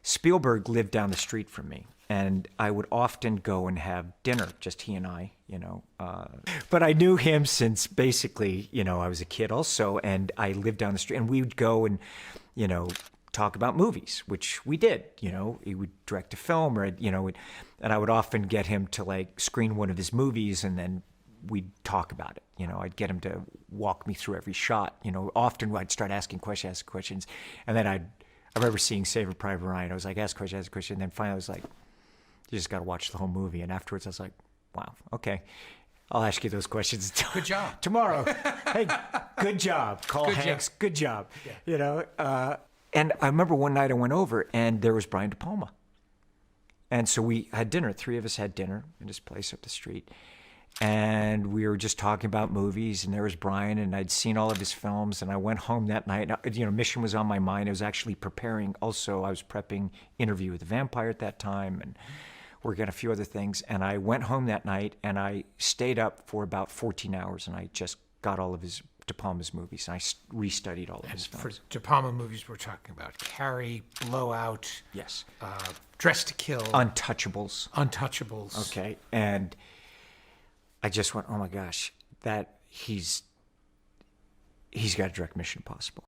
Spielberg lived down the street from me, and I would often go and have dinner, just he and I, But I knew him since basically, I was a kid also, and I lived down the street, and we would go and, talk about movies, which we did. He would direct a film, or and I would often get him to like screen one of his movies, and then we'd talk about it. I'd get him to walk me through every shot. Often I'd start asking questions, and then I remember seeing Saving Private Ryan. I was like, ask a question, and then finally I was like, you just got to watch the whole movie. And afterwards I was like, wow, okay, I'll ask you those questions. Good job. Tomorrow. Hey, good job. Call Good Hanks. job. Good job. Yeah. And I remember one night I went over, and there was Brian De Palma. And so we had dinner. 3 of us had dinner in this place up the street. And we were just talking about movies, and there was Brian, and I'd seen all of his films, and I went home that night. Mission was on my mind. I was actually preparing also. I was prepping Interview with the Vampire at that time, and working on a few other things. And I went home that night, and I stayed up for about 14 hours, and I just got all of his De Palma's movies, and I restudied all of his films. For De Palma movies, we're talking about Carrie, Blowout, Yes. Dress to Kill, Untouchables. Okay, and I just went, oh my gosh, that he's got to direct Mission Impossible.